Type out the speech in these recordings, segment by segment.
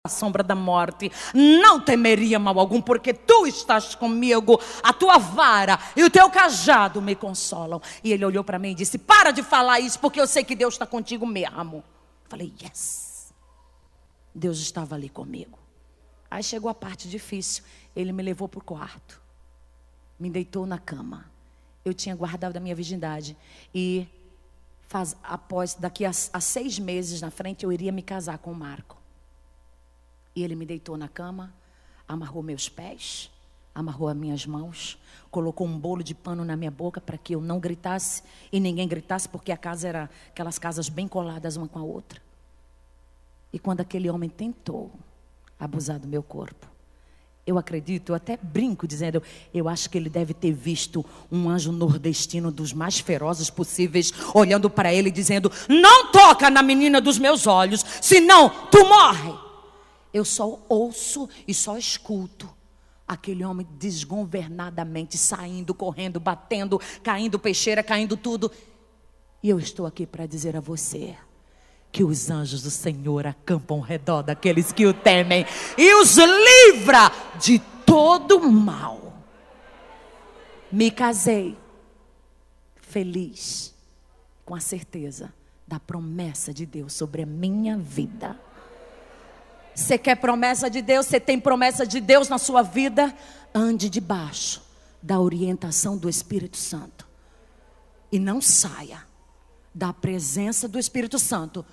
a sombra da morte, não temeria mal algum, porque tu estás comigo, a tua vara e o teu cajado me consolam. E ele olhou para mim e disse: para de falar isso, porque eu sei que Deus está contigo mesmo. Falei: yes, Deus estava ali comigo. Aí chegou a parte difícil. Ele me levou para o quarto, me deitou na cama. Eu tinha guardado a minha virgindade e daqui a 6 meses na frente eu iria me casar com o Marco. E ele me deitou na cama, amarrou meus pés, amarrou as minhas mãos, colocou um bolo de pano na minha boca para que eu não gritasse e ninguém gritasse, porque a casa era aquelas casas bem coladas uma com a outra. E quando aquele homem tentou abusar do meu corpo, eu acredito, eu até brinco dizendo, eu acho que ele deve ter visto um anjo nordestino dos mais ferozes possíveis, olhando para ele e dizendo: não toca na menina dos meus olhos, senão tu morre. Eu só ouço e só escuto aquele homem desgovernadamente saindo, correndo, batendo, caindo peixeira, caindo tudo. E eu estou aqui para dizer a você que os anjos do Senhor acampam ao redor daqueles que o temem e os livra de todo mal. Me casei feliz, com a certeza da promessa de Deus sobre a minha vida. Você quer promessa de Deus? Você tem promessa de Deus na sua vida? Ande debaixo da orientação do Espírito Santo e não saia da presença do Espírito Santo.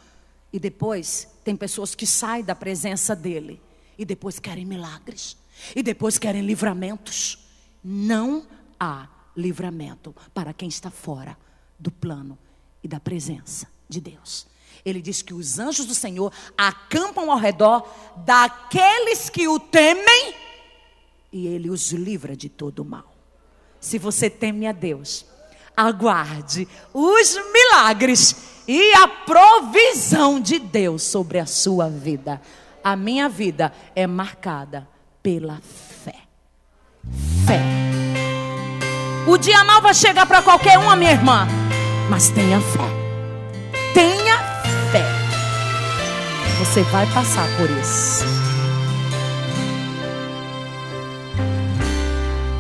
E depois tem pessoas que saem da presença dele e depois querem milagres e depois querem livramentos. Não há livramento para quem está fora do plano e da presença de Deus. Ele diz que os anjos do Senhor acampam ao redor daqueles que o temem e ele os livra de todo o mal. Se você teme a Deus, aguarde os milagres e a provisão de Deus sobre a sua vida. A minha vida é marcada pela fé. Fé. O dia mal vai chegar para qualquer uma, minha irmã, mas tenha fé. Tenha fé. Você vai passar por isso.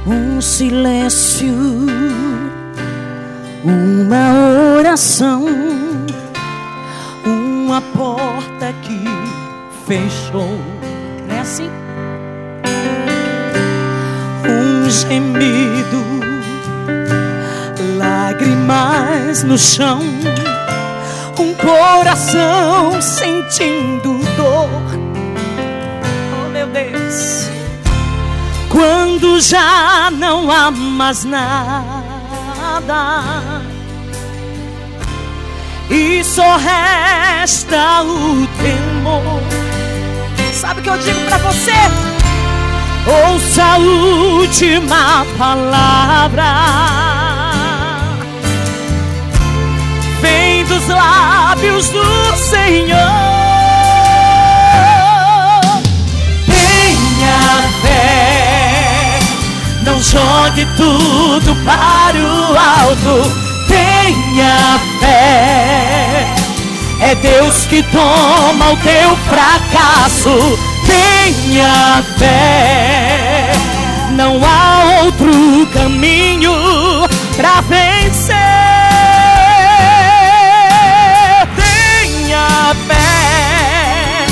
Um silêncio, uma oração, uma porta que fechou. Não é assim? Um gemido, lágrimas no chão, um coração sentindo dor. Oh, meu Deus. Quando já não há mais nada e só resta o temor. Sabe o que eu digo pra você? Ouça a última palavra, vem dos lábios do Senhor. Tenha fé, não jogue tudo para o alto. Tenha fé, é Deus que toma o teu fracasso. Tenha fé, não há outro caminho para vencer. Tenha fé,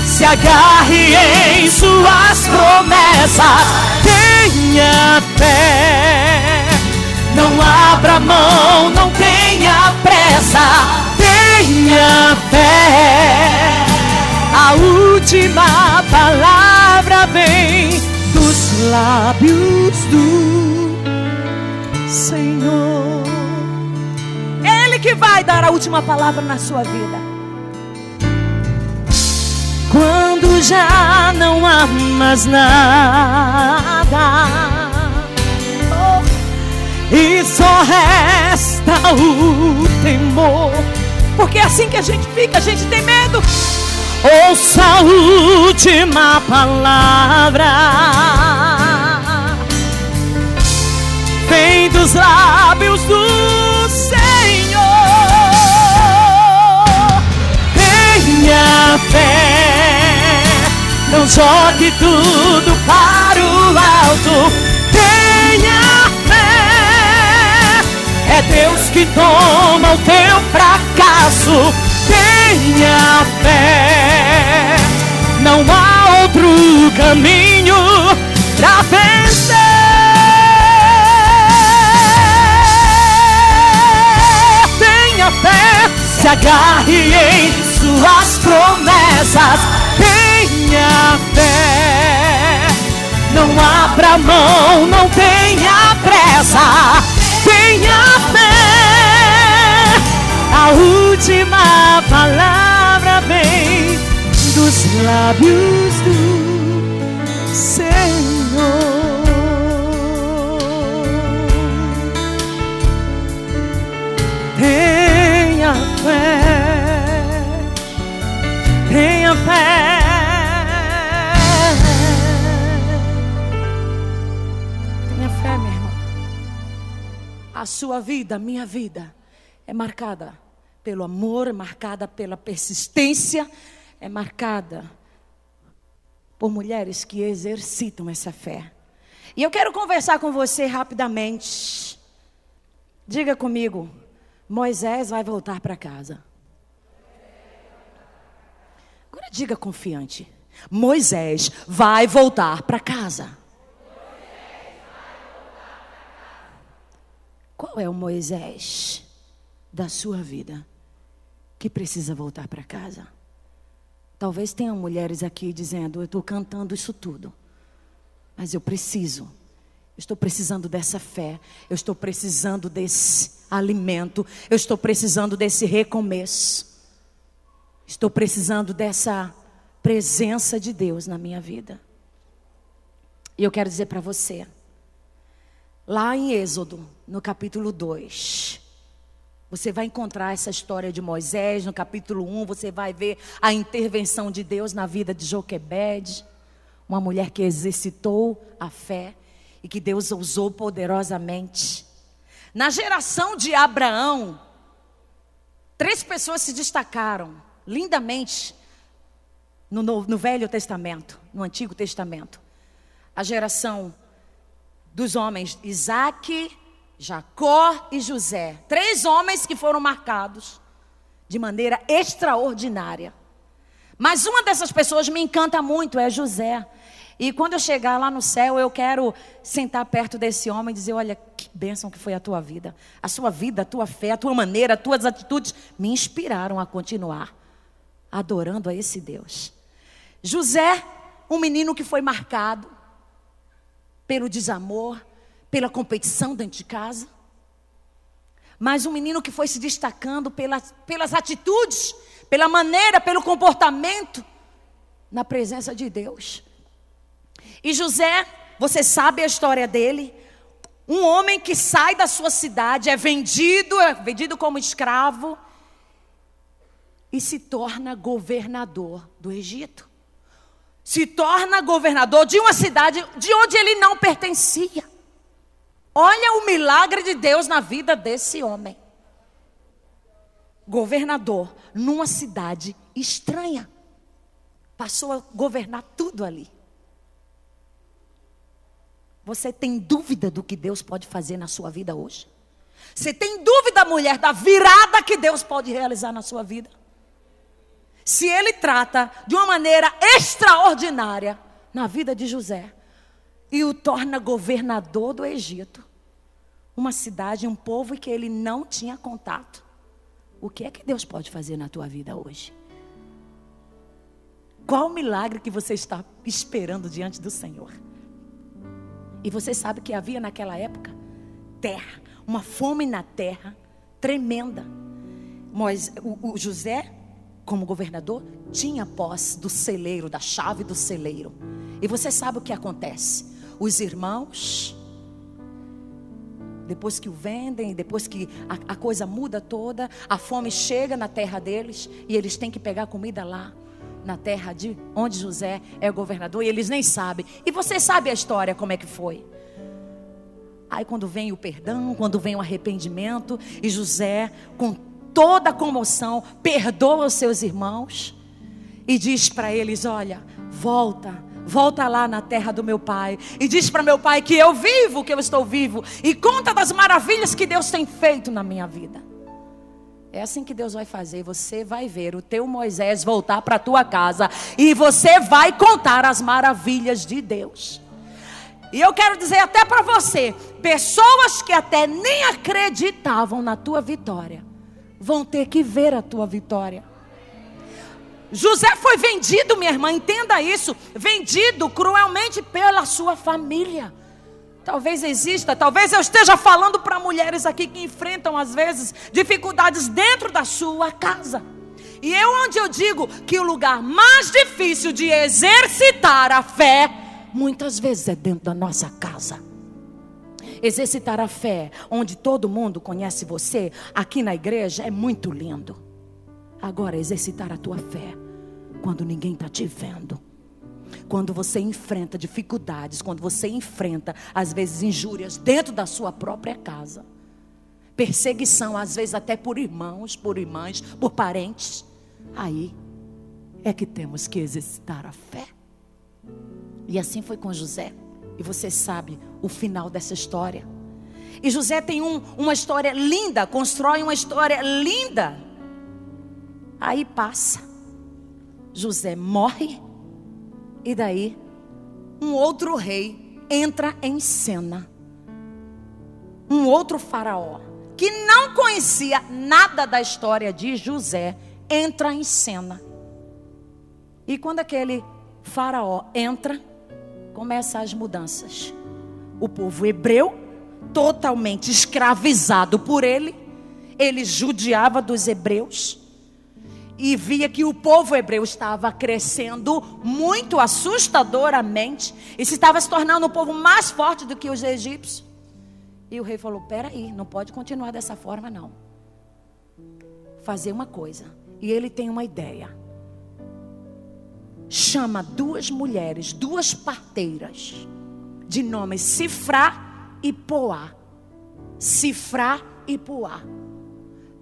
se agarre em suas promessas. Tenha fé, não abra mão, não tenha pressa. Tenha fé, a última palavra vem dos lábios do Senhor. Ele que vai dar a última palavra na sua vida. Quando já não há mais nada, e só resta o temor. Porque é assim que a gente fica, a gente tem medo. Ouça a última palavra, vem dos lábios do Senhor. Tenha fé, Não jogue tudo para o alto. Tenha fé. É Deus que toma o teu fracasso. Tenha fé. Não há outro caminho pra vencer. Tenha fé. Se agarre em suas promessas. Tenha fé. Não abra mão, não tenha pressa. Tenha fé. A última palavra vem dos lábios do Senhor. Tenha fé. Tenha fé. Tenha fé, meu irmão. A sua vida, a minha vida, é marcada pelo amor, é marcada pela persistência, é marcada por mulheres que exercitam essa fé. E eu quero conversar com você rapidamente. Diga comigo, Moisés vai voltar para casa. Agora diga confiante, Moisés vai voltar para casa. Qual é o Moisés da sua vida que precisa voltar para casa? Talvez tenham mulheres aqui dizendo, eu estou cantando isso tudo, mas eu estou precisando dessa fé, eu estou precisando desse alimento, eu estou precisando desse recomeço, estou precisando dessa presença de Deus na minha vida. E eu quero dizer para você, lá em Êxodo, no capítulo 2, você vai encontrar essa história de Moisés. No capítulo 1, você vai ver a intervenção de Deus na vida de Joquebede, uma mulher que exercitou a fé e que Deus usou poderosamente. Na geração de Abraão, 3 pessoas se destacaram lindamente no Velho Testamento, no Antigo Testamento. A geração dos homens Isaque, Jacó e José. 3 homens que foram marcados de maneira extraordinária. Mas uma dessas pessoas me encanta muito, é José. E quando eu chegar lá no céu, eu quero sentar perto desse homem e dizer, olha, que bênção que foi a tua vida. A sua vida, a tua fé, a tua maneira, as tuas atitudes me inspiraram a continuar adorando a esse Deus. José, um menino que foi marcado pelo desamor, pela competição dentro de casa, mas um menino que foi se destacando pelas atitudes, pela maneira, pelo comportamento, na presença de Deus. E José, você sabe a história dele, um homem que sai da sua cidade, é vendido como escravo, e se torna governador do Egito. Se torna governador de uma cidade de onde ele não pertencia. Olha o milagre de Deus na vida desse homem. Governador numa cidade estranha. Passou a governar tudo ali. Você tem dúvida do que Deus pode fazer na sua vida hoje? Você tem dúvida, mulher, da virada que Deus pode realizar na sua vida? Se Ele trata de uma maneira extraordinária na vida de José e o torna governador do Egito, uma cidade, um povo que ele não tinha contato, o que é que Deus pode fazer na tua vida hoje? Qual o milagre que você está esperando diante do Senhor? E você sabe que havia naquela época terra, uma fome na terra tremenda. Mas o José, como governador, tinha posse do celeiro, da chave do celeiro. E você sabe o que acontece? Os irmãos, depois que o vendem, depois que a coisa muda toda, a fome chega na terra deles e eles têm que pegar comida lá na terra de onde José é governador, e eles nem sabem. E você sabe a história, como é que foi. Aí quando vem o perdão, quando vem o arrependimento, e José, com toda a comoção, perdoa os seus irmãos, e diz para eles: olha, volta lá na terra do meu pai, e diz para meu pai que eu vivo, que eu estou vivo, e conta das maravilhas que Deus tem feito na minha vida. É assim que Deus vai fazer. Você vai ver o teu Moisés voltar para a tua casa, e você vai contar as maravilhas de Deus. E eu quero dizer até para você, pessoas que até nem acreditavam na tua vitória, vão ter que ver a tua vitória. José foi vendido, minha irmã, entenda isso, vendido cruelmente pela sua família. Talvez eu esteja falando para mulheres aqui que enfrentam às vezes dificuldades dentro da sua casa. E onde eu digo que o lugar mais difícil de exercitar a fé, muitas vezes é dentro da nossa casa. Exercitar a fé, onde todo mundo conhece você, aqui na igreja, é muito lindo. Agora, exercitar a tua fé, quando ninguém está te vendo. Quando você enfrenta dificuldades, quando você enfrenta, às vezes, injúrias dentro da sua própria casa. Perseguição, às vezes, até por irmãos, por irmãs, por parentes. Aí é que temos que exercitar a fé. E assim foi com José. E você sabe o final dessa história. E José tem uma história linda, constrói uma história linda. Aí passa. José morre. E daí, um outro rei entra em cena. Um outro faraó, que não conhecia nada da história de José, entra em cena. E quando aquele faraó entra, começam as mudanças. O povo hebreu, totalmente escravizado por ele judiava dos hebreus. E via que o povo hebreu estava crescendo muito assustadoramente. E se estava se tornando um povo mais forte do que os egípcios. E o rei falou: peraí, não pode continuar dessa forma não. Fazer uma coisa. E ele tem uma ideia. Chama duas mulheres, duas parteiras, de nome Sifrá e Poá. Sifrá e Poá.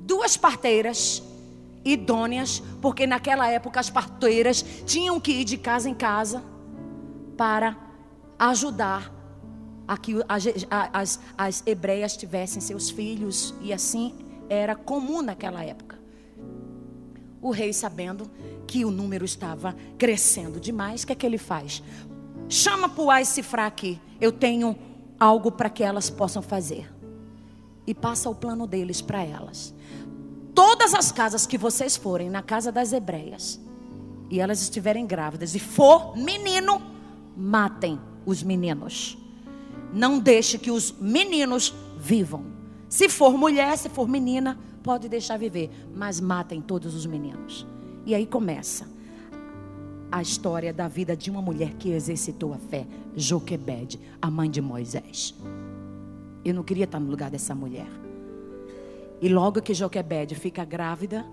Duas parteiras idôneas, porque naquela época as parteiras tinham que ir de casa em casa para ajudar a que as hebreias tivessem seus filhos, e assim era comum naquela época. O rei, sabendo que o número estava crescendo demais, o que é que ele faz? Chama Poá e Sifrá aqui, eu tenho algo para que elas possam fazer, e passa o plano deles para elas. Todas as casas que vocês forem, na casa das hebreias, e elas estiverem grávidas, e for menino, matem os meninos. Não deixe que os meninos vivam. Se for mulher, se for menina, pode deixar viver, mas matem todos os meninos. E aí começa a história da vida de uma mulher que exercitou a fé, Joquebede, a mãe de Moisés. Eu não queria estar no lugar dessa mulher. E logo que Joquebede fica grávida,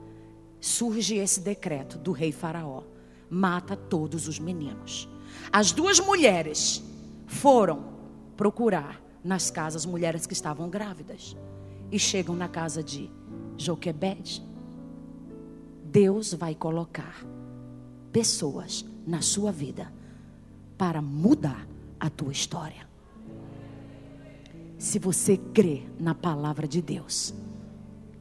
surge esse decreto do rei faraó: mata todos os meninos. As duas mulheres foram procurar nas casas mulheres que estavam grávidas, e chegam na casa de Joquebede. Deus vai colocar pessoas na sua vida para mudar a tua história. Se você crê na palavra de Deus,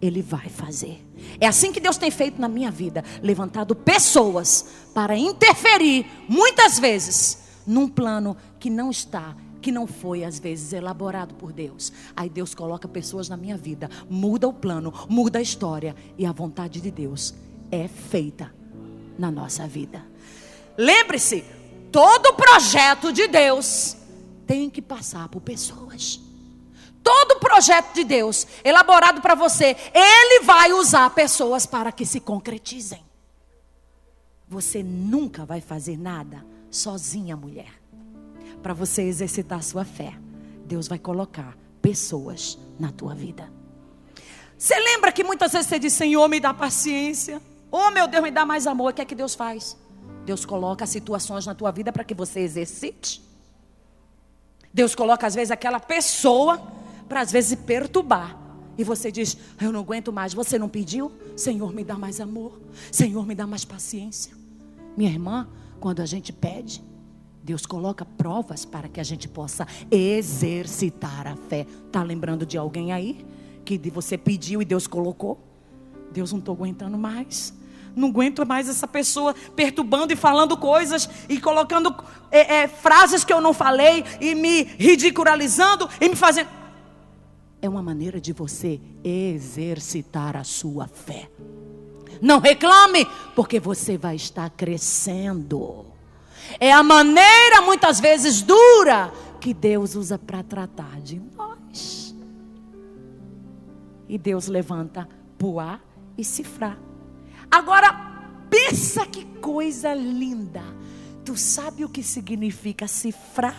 Ele vai fazer. É assim que Deus tem feito na minha vida, levantado pessoas para interferir, muitas vezes, num plano que não está, que não foi às vezes elaborado por Deus. Aí Deus coloca pessoas na minha vida, muda o plano, muda a história, e a vontade de Deus é feita na nossa vida. Lembre-se, todo projeto de Deus tem que passar por pessoas. Todo projeto de Deus elaborado para você, Ele vai usar pessoas para que se concretizem. Você nunca vai fazer nada sozinha, mulher. Para você exercitar a sua fé, Deus vai colocar pessoas na tua vida. Você lembra que muitas vezes você diz: Senhor, me dá paciência. Oh, meu Deus, me dá mais amor. O que é que Deus faz? Deus coloca situações na tua vida para que você exercite. Deus coloca às vezes aquela pessoa para às vezes perturbar. E você diz: eu não aguento mais. Você não pediu? Senhor, me dá mais amor. Senhor, me dá mais paciência. Minha irmã, quando a gente pede, Deus coloca provas para que a gente possa exercitar a fé. Está lembrando de alguém aí? Que você pediu e Deus colocou? Deus, não estou aguentando mais. Não aguento mais essa pessoa perturbando e falando coisas e colocando frases que eu não falei e me ridicularizando e me fazendo. É uma maneira de você exercitar a sua fé. Não reclame, porque você vai estar crescendo. É a maneira muitas vezes dura que Deus usa para tratar de nós. E Deus levanta Puá e Sifrá. Agora, pensa que coisa linda. Tu sabe o que significa Sifrá?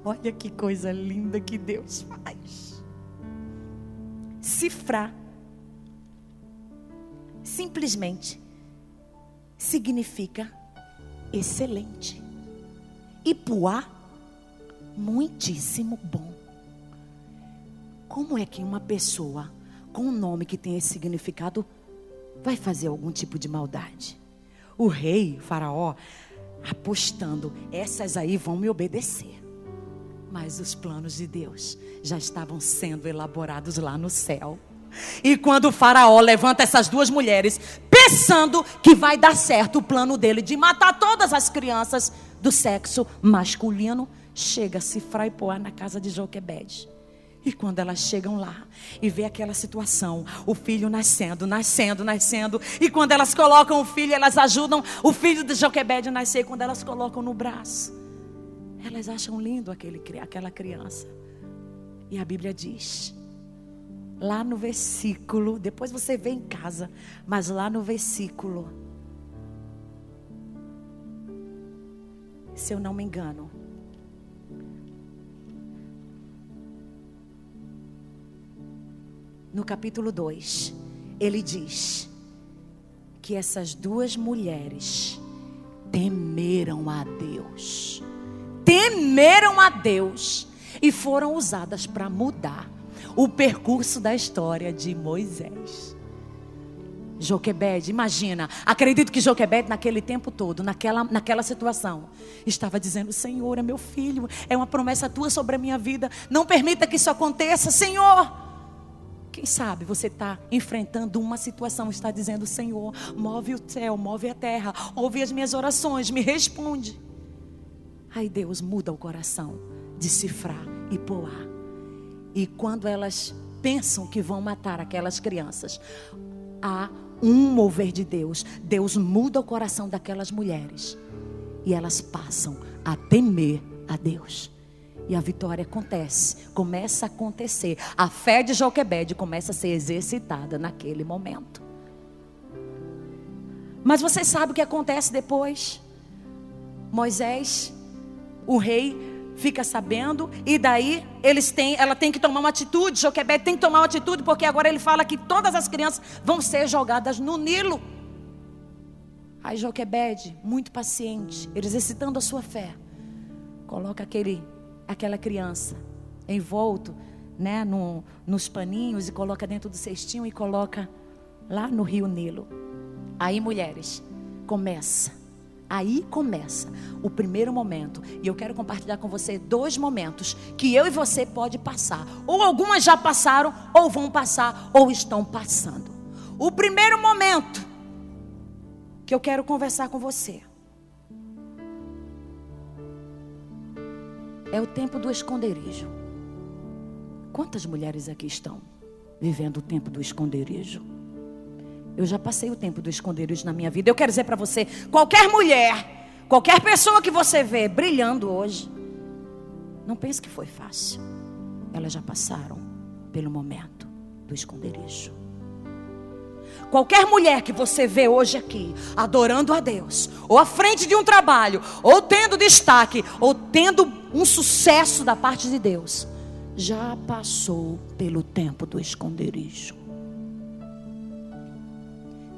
Olha que coisa linda que Deus faz. Sifrá simplesmente significa excelente. E Puá, muitíssimo bom. Como é que uma pessoa com um nome que tem esse significado vai fazer algum tipo de maldade? O rei, o faraó, apostando, essas aí vão me obedecer. Mas os planos de Deus já estavam sendo elaborados lá no céu. E quando o faraó levanta essas duas mulheres, pensando que vai dar certo o plano dele de matar todas as crianças do sexo masculino, chega Sifrá e Puá na casa de Joquebede. E quando elas chegam lá e vê aquela situação, o filho nascendo. E quando elas colocam o filho, elas ajudam o filho de Joquebede a nascer. Quando elas colocam no braço, elas acham lindo aquela criança. E a Bíblia diz, lá no versículo, depois você vê em casa, mas lá no versículo, se eu não me engano, no capítulo 2, ele diz que essas duas mulheres temeram a Deus. Temeram a Deus e foram usadas para mudar o percurso da história de Moisés. Joquebede, imagina, acredito que Joquebede naquele tempo todo, naquela situação, estava dizendo, Senhor, é meu filho, é uma promessa tua sobre a minha vida, não permita que isso aconteça, Senhor. Quem sabe você está enfrentando uma situação, está dizendo, Senhor, move o céu, move a terra, ouve as minhas orações, me responde. Aí Deus muda o coração de Sifrá e Puá. E quando elas pensam que vão matar aquelas crianças, há um mover de Deus. Deus muda o coração daquelas mulheres. E elas passam a temer a Deus. E a vitória acontece, começa a acontecer. A fé de Joquebede começa a ser exercitada naquele momento. Mas você sabe o que acontece depois? Moisés, o rei, fica sabendo, e daí ela tem que tomar uma atitude. Joquebede tem que tomar uma atitude, porque agora ele fala que todas as crianças vão ser jogadas no Nilo. Aí Joquebede, muito paciente, exercitando a sua fé, coloca aquela criança envolto, né, nos paninhos, e coloca dentro do cestinho e coloca lá no rio Nilo. Aí, mulheres, Aí começa o primeiro momento. E eu quero compartilhar com você 2 momentos que eu e você pode passar. Ou algumas já passaram, ou vão passar, ou estão passando. O primeiro momento que eu quero conversar com você é o tempo do esconderijo. Quantas mulheres aqui estão vivendo o tempo do esconderijo? Eu já passei o tempo do esconderijo na minha vida. Eu quero dizer para você, qualquer mulher, qualquer pessoa que você vê brilhando hoje, não pense que foi fácil. Elas já passaram pelo momento do esconderijo. Qualquer mulher que você vê hoje aqui, adorando a Deus, ou à frente de um trabalho, ou tendo destaque, ou tendo um sucesso da parte de Deus, já passou pelo tempo do esconderijo.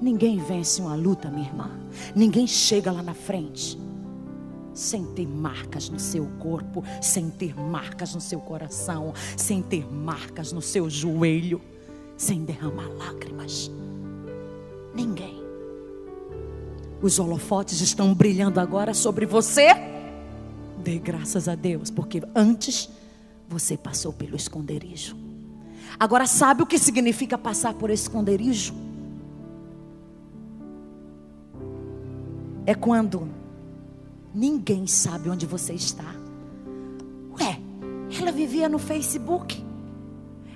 Ninguém vence uma luta, minha irmã. Ninguém chega lá na frente sem ter marcas no seu corpo, sem ter marcas no seu coração, sem ter marcas no seu joelho, sem derramar lágrimas. Ninguém. Os holofotes estão brilhando agora sobre você. Dê graças a Deus, porque antes você passou pelo esconderijo. Agora, sabe o que significa passar por esconderijo? É quando ninguém sabe onde você está. Ué, ela vivia no Facebook,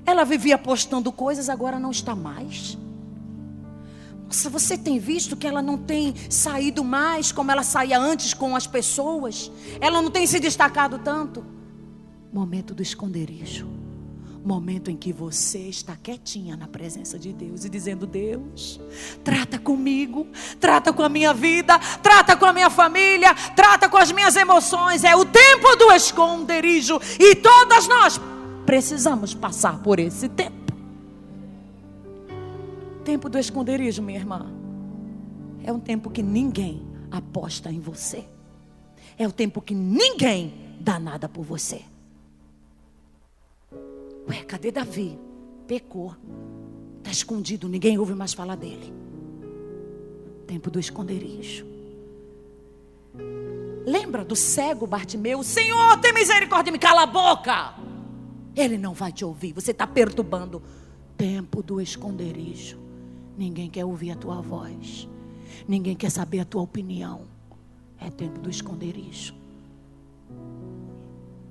ela vivia postando coisas, agora não está mais. Nossa, você tem visto que ela não tem saído mais como ela saía antes com as pessoas? Ela não tem se destacado tanto. Momento do esconderijo. Momento em que você está quietinha na presença de Deus e dizendo: Deus, trata comigo, trata com a minha vida, trata com a minha família, trata com as minhas emoções. É o tempo do esconderijo e todas nós precisamos passar por esse tempo. Tempo do esconderijo, minha irmã, é um tempo que ninguém aposta em você. É o tempo que ninguém dá nada por você. Ué, cadê Davi? Pecou. Está escondido, ninguém ouve mais falar dele. Tempo do esconderijo. Lembra do cego Bartimeu? Senhor, tem misericórdia de mim, cala a boca. Ele não vai te ouvir, você está perturbando. Tempo do esconderijo. Ninguém quer ouvir a tua voz. Ninguém quer saber a tua opinião. É tempo do esconderijo.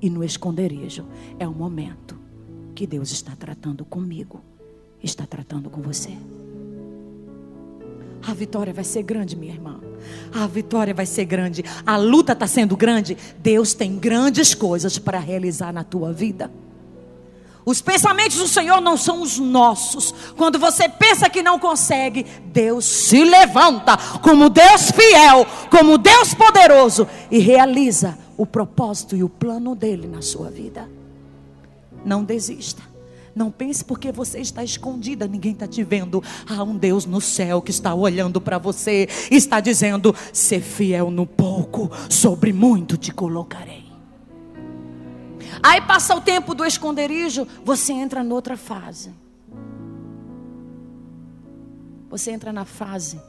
E no esconderijo é o momento que Deus está tratando comigo, está tratando com você. A vitória vai ser grande, minha irmã. A vitória vai ser grande. A luta está sendo grande. Deus tem grandes coisas para realizar na tua vida. Os pensamentos do Senhor não são os nossos. Quando você pensa que não consegue, Deus se levanta como Deus fiel, como Deus poderoso, e realiza o propósito e o plano dele na sua vida. Não desista. Não pense porque você está escondida, ninguém está te vendo. Há um Deus no céu que está olhando para você e está dizendo: ser fiel no pouco, sobre muito te colocarei. Aí passa o tempo do esconderijo, você entra noutra fase. Você entra na fase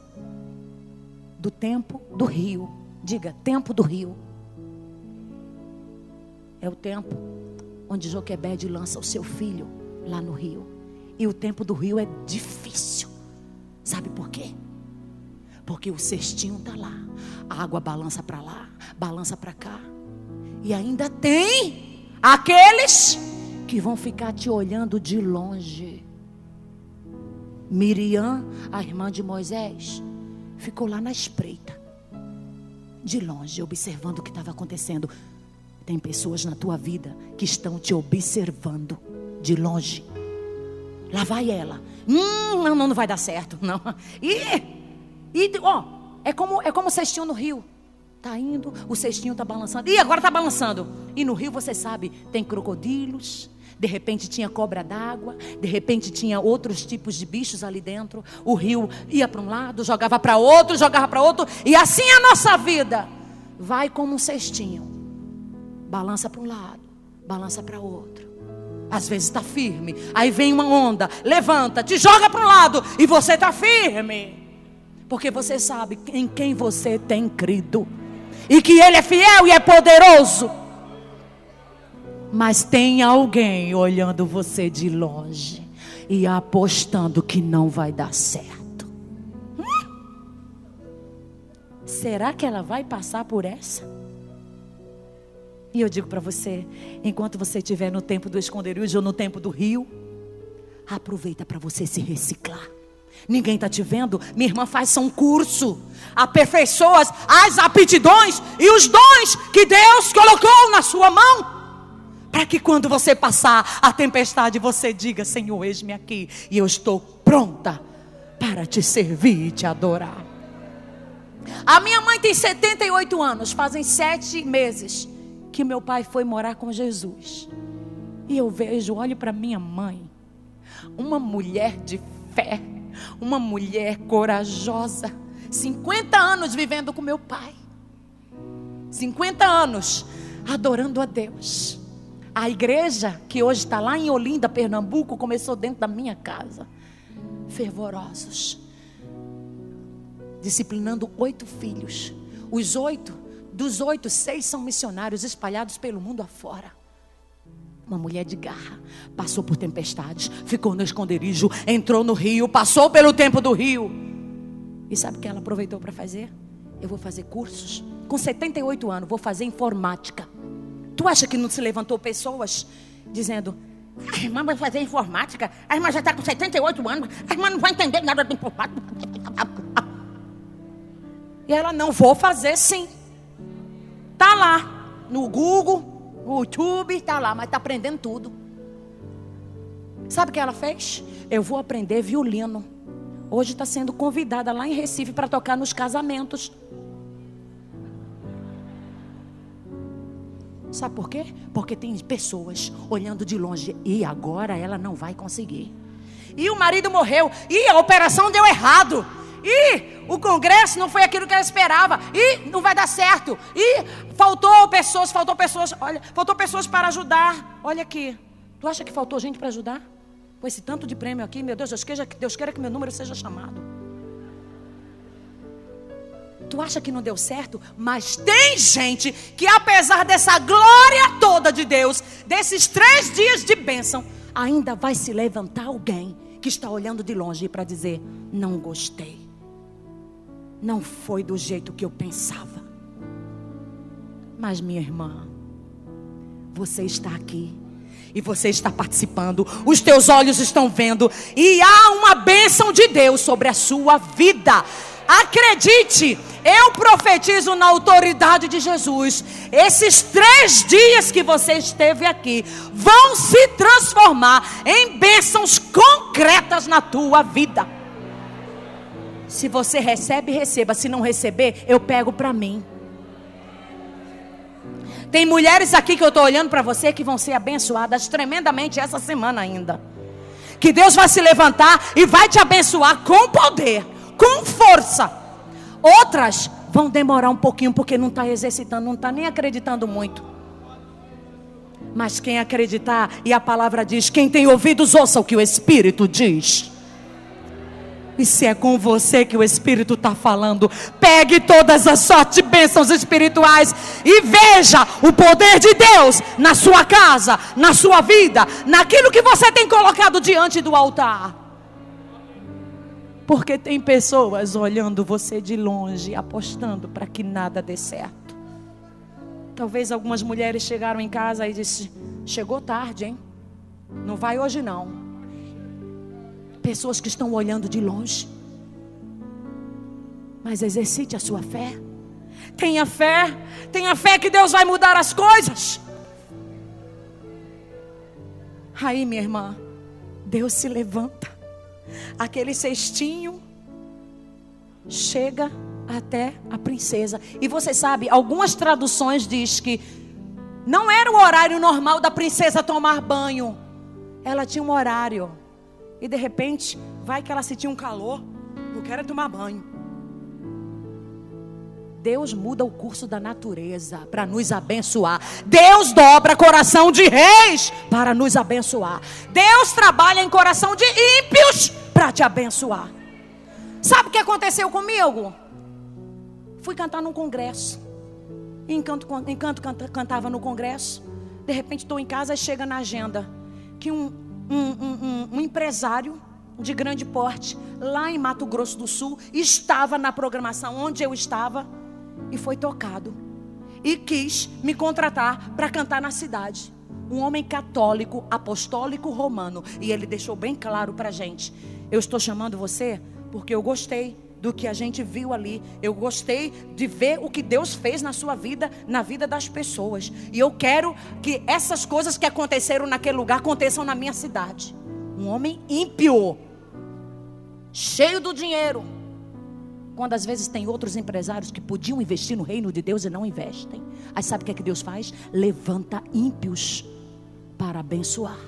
do tempo do rio. Diga, tempo do rio. É o tempo onde Joquebede lança o seu filho lá no rio. E o tempo do rio é difícil. Sabe por quê? Porque o cestinho está lá. A água balança para lá, balança para cá. E ainda tem aqueles que vão ficar te olhando de longe. Miriam, a irmã de Moisés, ficou lá na espreita, de longe, observando o que estava acontecendo. Tem pessoas na tua vida que estão te observando de longe. Lá vai ela. Não vai dar certo, não. É como o cestinho no rio. Está indo, o cestinho está balançando. Agora está balançando. E no rio, você sabe, tem crocodilos. De repente tinha cobra d'água. De repente tinha outros tipos de bichos ali dentro. O rio ia para um lado, jogava para outro, jogava para outro. E assim a nossa vida vai como um cestinho. Balança para um lado, balança para outro. Às vezes está firme. Aí vem uma onda, levanta, te joga para um lado. E você está firme. Porque você sabe em quem você tem crido. E que Ele é fiel e é poderoso. Mas tem alguém olhando você de longe e apostando que não vai dar certo. Será que ela vai passar por essa? E eu digo para você, enquanto você estiver no tempo do esconderijo ou no tempo do rio, aproveita para você se reciclar. Ninguém está te vendo. Minha irmã faz um curso, aperfeiçoa as aptidões e os dons que Deus colocou na sua mão, para que quando você passar a tempestade, você diga: Senhor, eis-me aqui, e eu estou pronta para te servir e te adorar. A minha mãe tem 78 anos, fazem 7 meses que meu pai foi morar com Jesus. E eu vejo, olho para minha mãe, uma mulher de fé, uma mulher corajosa, 50 anos vivendo com meu pai, 50 anos adorando a Deus. A igreja que hoje está lá em Olinda, Pernambuco, começou dentro da minha casa. Fervorosos. disciplinando 8 filhos. Dos 8, 6 são missionários espalhados pelo mundo afora. Uma mulher de garra, passou por tempestades, ficou no esconderijo, entrou no rio, passou pelo tempo do rio. E sabe o que ela aproveitou para fazer? Eu vou fazer cursos. Com 78 anos, vou fazer informática. Tu acha que não se levantou pessoas dizendo: a irmã vai fazer informática? A irmã já está com 78 anos, a irmã não vai entender nada de informática. E ela: não, vou fazer sim. Está lá, no Google, no YouTube, está lá, mas está aprendendo tudo. Sabe o que ela fez? Eu vou aprender violino. Hoje está sendo convidada lá em Recife para tocar nos casamentos. Sabe por quê? Porque tem pessoas olhando de longe. E agora ela não vai conseguir. E o marido morreu. E a operação deu errado. E o congresso não foi aquilo que ela esperava. E não vai dar certo. E faltou pessoas. Olha, faltou pessoas para ajudar. Olha aqui. Tu acha que faltou gente para ajudar? Com esse tanto de prêmio aqui, meu Deus, Deus queira que meu número seja chamado. Tu acha que não deu certo? Mas tem gente que, apesar dessa glória toda de Deus, desses 3 dias de bênção, ainda vai se levantar alguém que está olhando de longe para dizer: não gostei. Não foi do jeito que eu pensava. Mas minha irmã, você está aqui. E você está participando, os teus olhos estão vendo, e há uma bênção de Deus sobre a sua vida. Acredite, eu profetizo na autoridade de Jesus. Esses 3 dias que você esteve aqui vão se transformar em bênçãos concretas na tua vida. Se você recebe, receba. Se não receber, eu pego para mim. Tem mulheres aqui que eu estou olhando para você que vão ser abençoadas tremendamente essa semana ainda. Que Deus vai se levantar e vai te abençoar com poder, com força. Outras vão demorar um pouquinho porque não está exercitando, não está nem acreditando muito. Mas quem acreditar, e a palavra diz: quem tem ouvidos ouça o que o Espírito diz. E se é com você que o Espírito está falando, pegue todas as sorte bênçãos espirituais e veja o poder de Deus na sua casa, na sua vida, naquilo que você tem colocado diante do altar. Porque tem pessoas olhando você de longe, apostando para que nada dê certo. Talvez algumas mulheres chegaram em casa e disseram: chegou tarde, hein? Não vai hoje não. Pessoas que estão olhando de longe. Mas exercite a sua fé. Tenha fé que Deus vai mudar as coisas. Aí, minha irmã, Deus se levanta. Aquele cestinho chega até a princesa. E você sabe, algumas traduções diz que não era o horário normal da princesa tomar banho. Ela tinha um horário. E de repente, vai que ela sentiu um calor. Eu quero tomar banho. Deus muda o curso da natureza para nos abençoar. Deus dobra coração de reis para nos abençoar. Deus trabalha em coração de ímpios para te abençoar. Sabe o que aconteceu comigo? Fui cantar num congresso. Enquanto cantava no congresso, de repente estou em casa e chega na agenda que um empresário de grande porte, lá em Mato Grosso do Sul, estava na programação onde eu estava e foi tocado. E quis me contratar para cantar na cidade. Um homem católico, apostólico, romano. E ele deixou bem claro para a gente: eu estou chamando você porque eu gostei do que a gente viu ali. Eu gostei de ver o que Deus fez na sua vida, na vida das pessoas. E eu quero que essas coisas que aconteceram naquele lugar aconteçam na minha cidade. Um homem ímpio, cheio do dinheiro. Quando às vezes tem outros empresários que podiam investir no reino de Deus e não investem. Aí sabe o que é que Deus faz? Levanta ímpios para abençoar.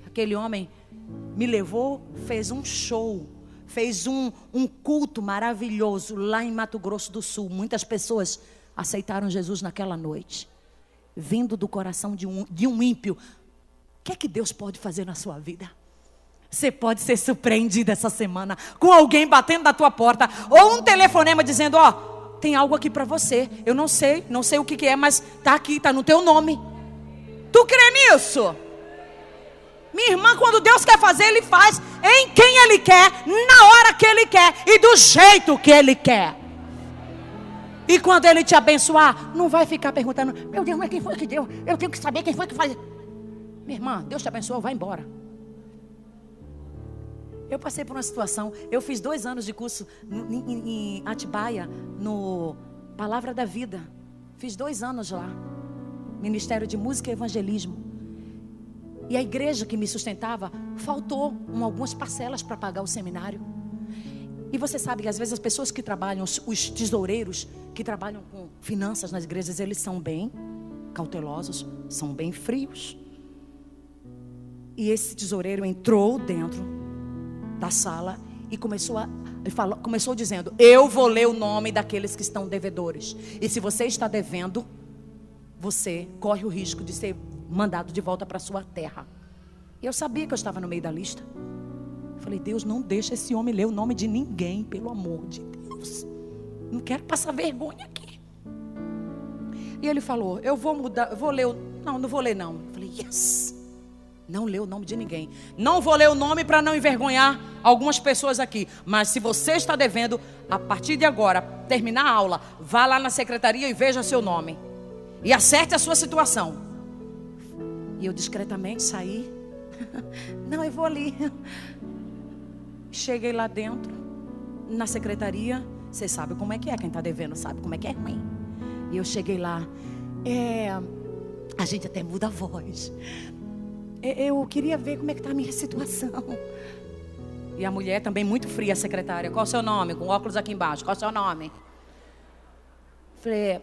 Aquele homem me levou, fez um show. Fez um culto maravilhoso lá em Mato Grosso do Sul. Muitas pessoas aceitaram Jesus naquela noite. Vindo do coração de um ímpio. O que é que Deus pode fazer na sua vida? Você pode ser surpreendido essa semana com alguém batendo na tua porta, ou um telefonema dizendo, ó, tem algo aqui para você. Eu não sei o que é, mas tá aqui, tá no teu nome. Tu crê nisso? Minha irmã, quando Deus quer fazer, Ele faz em quem Ele quer, na hora que Ele quer e do jeito que Ele quer. E quando Ele te abençoar, não vai ficar perguntando, meu Deus, mas quem foi que deu? Eu tenho que saber quem foi que faz. Minha irmã, Deus te abençoou, vai embora. Eu passei por uma situação, eu fiz 2 anos de curso em Atibaia, no Palavra da Vida. Fiz 2 anos lá, Ministério de Música e Evangelismo. E a igreja que me sustentava, faltou algumas parcelas para pagar o seminário. E você sabe que às vezes as pessoas que trabalham, os tesoureiros que trabalham com finanças nas igrejas, eles são bem cautelosos, são bem frios. E esse tesoureiro entrou dentro da sala e começou dizendo, eu vou ler o nome daqueles que estão devedores. E se você está devendo, você corre o risco de ser mandado de volta para sua terra. E eu sabia que eu estava no meio da lista. Falei, Deus, não deixa esse homem ler o nome de ninguém, pelo amor de Deus. Não quero passar vergonha aqui. E ele falou, eu vou mudar, eu vou ler não vou ler não. Eu falei, yes. Não lê o nome de ninguém. Não vou ler o nome para não envergonhar algumas pessoas aqui. Mas se você está devendo, a partir de agora, terminar a aula, vá lá na secretaria e veja seu nome. E acerte a sua situação. E eu discretamente saí. Não, eu vou ali. Cheguei lá dentro, na secretaria. Você sabe como é que é, quem está devendo sabe como é que é ruim. E eu cheguei lá. A gente até muda a voz. Eu queria ver como é que está a minha situação. E a mulher também muito fria, a secretária. Qual é o seu nome? Com óculos aqui embaixo. Qual é o seu nome? Falei,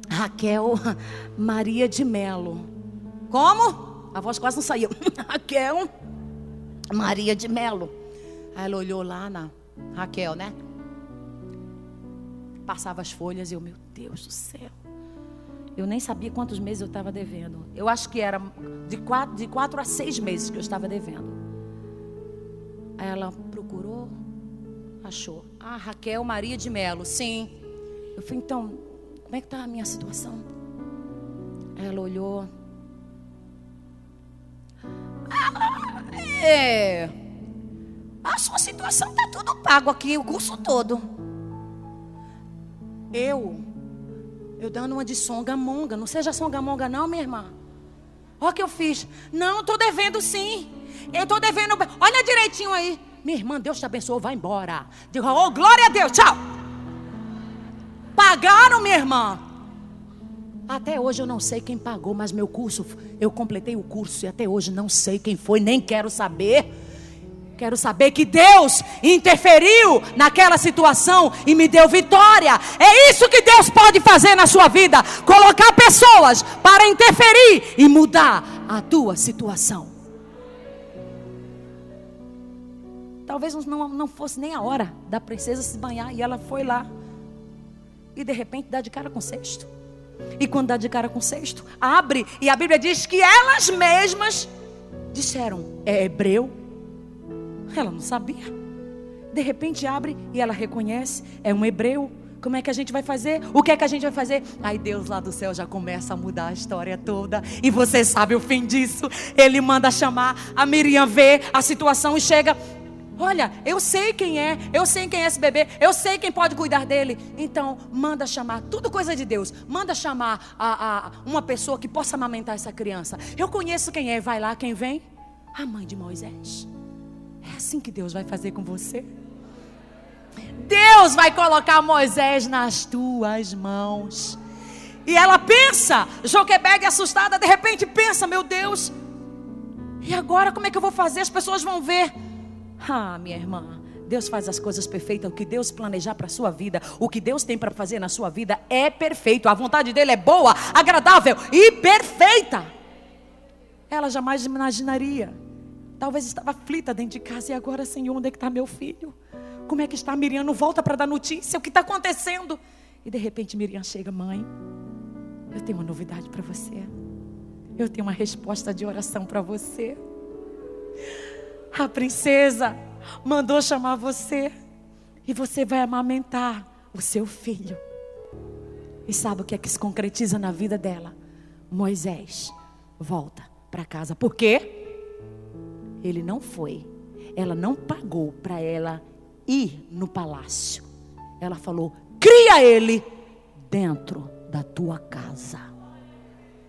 Raquel Maria de Melo. Como? A voz quase não saiu. Raquel Maria de Melo. Aí ela olhou lá na Raquel, né? Passava as folhas e eu, meu Deus do céu. Eu nem sabia quantos meses eu estava devendo. Eu acho que era de 4 a 6 meses que eu estava devendo. Aí ela procurou, achou. Raquel Maria de Melo, sim. Eu falei, então, como é que está a minha situação? Aí ela olhou. A sua situação está tudo pago aqui, o curso todo. Eu dando uma de songamonga. Não seja songamonga não, minha irmã. Olha o que eu fiz. Não, estou devendo sim. Eu estou devendo. Olha direitinho aí. Minha irmã, Deus te abençoou, vai embora. Digo, oh, glória a Deus, tchau. Pagaram, minha irmã. Até hoje eu não sei quem pagou, mas meu curso, eu completei o curso e até hoje não sei quem foi, nem quero saber. Quero saber que Deus interferiu naquela situação e me deu vitória. É isso que Deus pode fazer na sua vida. Colocar pessoas para interferir e mudar a tua situação. Talvez não fosse nem a hora da princesa se banhar e ela foi lá. E de repente dá de cara com o cesto. E quando dá de cara com o cesto, abre e a Bíblia diz que elas mesmas disseram, é hebreu. Ela não sabia. De repente abre e ela reconhece, é um hebreu. Como é que a gente vai fazer? O que é que a gente vai fazer? Aí Deus lá do céu já começa a mudar a história toda. E você sabe o fim disso. Ele manda chamar, a Miriam vê a situação e chega. Olha, eu sei quem é esse bebê, eu sei quem pode cuidar dele. Então manda chamar, tudo coisa de Deus. Manda chamar uma pessoa que possa amamentar essa criança. Eu conheço quem é, vai lá, quem vem? A mãe de Moisés. É assim que Deus vai fazer com você. Deus vai colocar Moisés nas tuas mãos. E ela pensa, Joquebede assustada, de repente pensa, meu Deus, e agora como é que eu vou fazer? As pessoas vão ver. Minha irmã, Deus faz as coisas perfeitas. O que Deus planejar para a sua vida, o que Deus tem para fazer na sua vida é perfeito. A vontade dele é boa, agradável e perfeita. Ela jamais imaginaria. Talvez estava aflita dentro de casa. E agora, Senhor, onde é que está meu filho? Como é que está Miriam? Não volta para dar notícia, o que está acontecendo? E de repente Miriam chega, mãe, eu tenho uma novidade para você. Eu tenho uma resposta de oração para você. A princesa mandou chamar você. E você vai amamentar o seu filho. E sabe o que é que se concretiza na vida dela? Moisés volta para casa. Por quê? Ele não foi. Ela não pagou para ela ir no palácio. Ela falou: cria ele dentro da tua casa.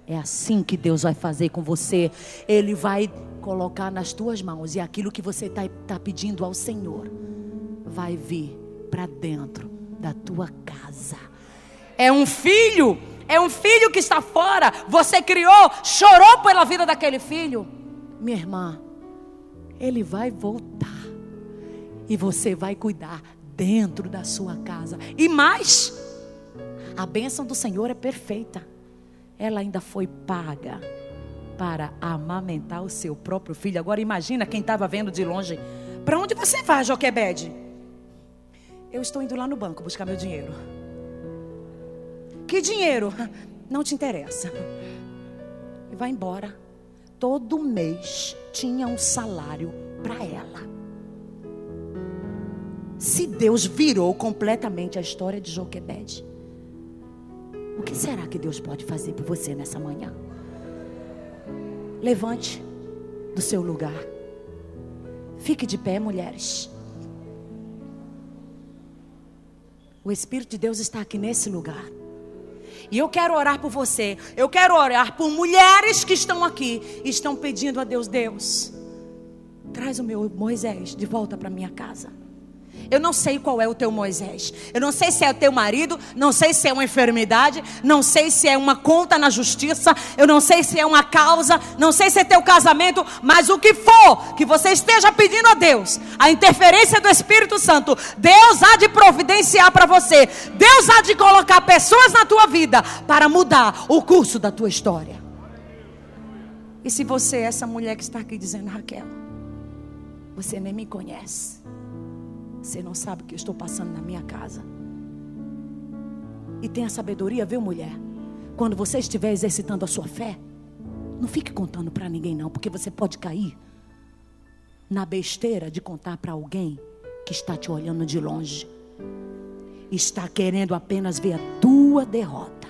É assim que Deus vai fazer com você. Ele vai colocar nas tuas mãos. E aquilo que você está pedindo ao Senhor vai vir para dentro da tua casa. É um filho que está fora. Você criou, chorou pela vida daquele filho. Minha irmã, ele vai voltar. E você vai cuidar dentro da sua casa. E mais, a bênção do Senhor é perfeita. Ela ainda foi paga para amamentar o seu próprio filho. Agora imagina quem estava vendo de longe. Para onde você vai, Joquebede? Eu estou indo lá no banco buscar meu dinheiro. Que dinheiro? Não te interessa. E vai embora. Todo mês tinha um salário para ela. Se Deus virou completamente a história de Joquebede, o que será que Deus pode fazer por você nessa manhã? Levante do seu lugar. Fique de pé, mulheres. O Espírito de Deus está aqui nesse lugar. E eu quero orar por você. Eu quero orar por mulheres que estão aqui e estão pedindo a Deus: Deus, traz o meu Moisés de volta para minha casa. Eu não sei qual é o teu Moisés. Eu não sei se é o teu marido. Não sei se é uma enfermidade. Não sei se é uma conta na justiça. Eu não sei se é uma causa. Não sei se é teu casamento. Mas o que for que você esteja pedindo a Deus, a interferência do Espírito Santo, Deus há de providenciar para você. Deus há de colocar pessoas na tua vida para mudar o curso da tua história. E se você é essa mulher que está aqui dizendo: Raquel, você nem me conhece, você não sabe o que eu estou passando na minha casa. E tenha sabedoria, viu, mulher? Quando você estiver exercitando a sua fé, não fique contando para ninguém não, porque você pode cair na besteira de contar para alguém que está te olhando de longe. Está querendo apenas ver a tua derrota.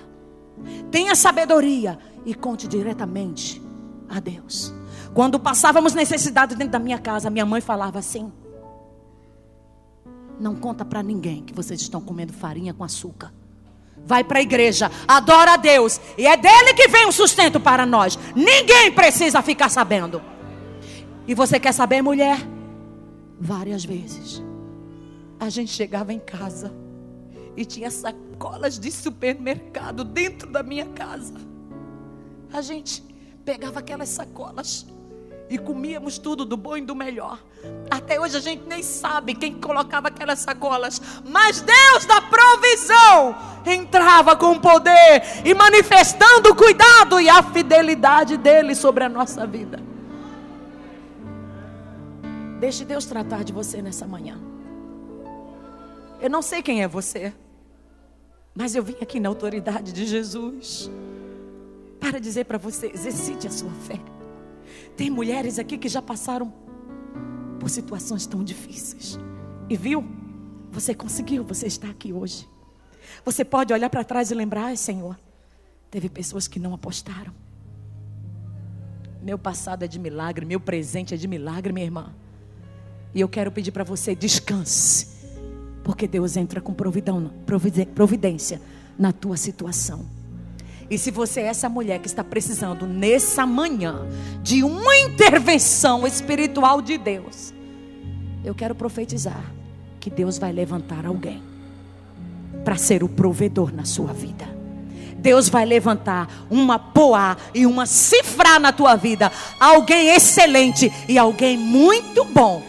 Tenha sabedoria e conte diretamente a Deus. Quando passávamos necessidade dentro da minha casa, minha mãe falava assim: não conta para ninguém que vocês estão comendo farinha com açúcar. Vai para a igreja, adora a Deus, e é dele que vem o sustento para nós. Ninguém precisa ficar sabendo. E você quer saber, mulher? Várias vezes a gente chegava em casa e tinha sacolas de supermercado dentro da minha casa. A gente pegava aquelas sacolas e comíamos tudo do bom e do melhor. Até hoje a gente nem sabe quem colocava aquelas sacolas, mas Deus da provisão entrava com poder e manifestando o cuidado e a fidelidade dele sobre a nossa vida. Deixe Deus tratar de você nessa manhã. Eu não sei quem é você, mas eu vim aqui na autoridade de Jesus para dizer para você: exercite a sua fé. Tem mulheres aqui que já passaram por situações tão difíceis. E viu? Você conseguiu, você está aqui hoje. Você pode olhar para trás e lembrar: ai, Senhor, teve pessoas que não apostaram. Meu passado é de milagre, meu presente é de milagre, minha irmã. E eu quero pedir para você: descanse, porque Deus entra com providência na tua situação. E se você é essa mulher que está precisando nessa manhã de uma intervenção espiritual de Deus, eu quero profetizar que Deus vai levantar alguém para ser o provedor na sua vida. Deus vai levantar uma Poá e uma Cifrá na tua vida. Alguém excelente e alguém muito bom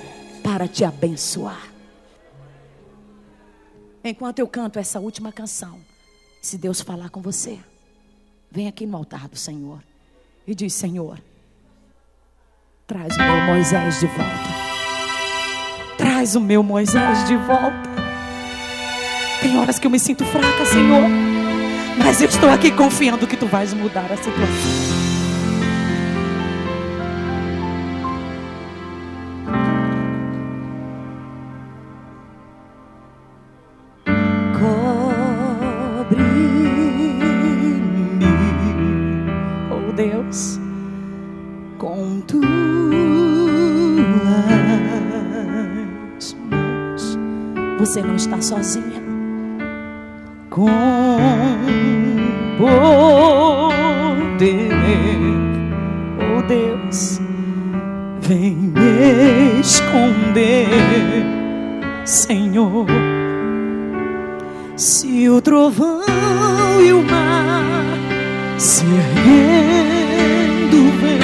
para te abençoar. Enquanto eu canto essa última canção, se Deus falar com você, vem aqui no altar do Senhor e diz: Senhor, traz o meu Moisés de volta. Traz o meu Moisés de volta. Tem horas que eu me sinto fraca, Senhor, mas eu estou aqui confiando que Tu vais mudar a situação. com tuas mãos. Você não está sozinha. Com poder, oh Deus, vem me esconder, Senhor. Se o trovão e o mar se erguendo vem,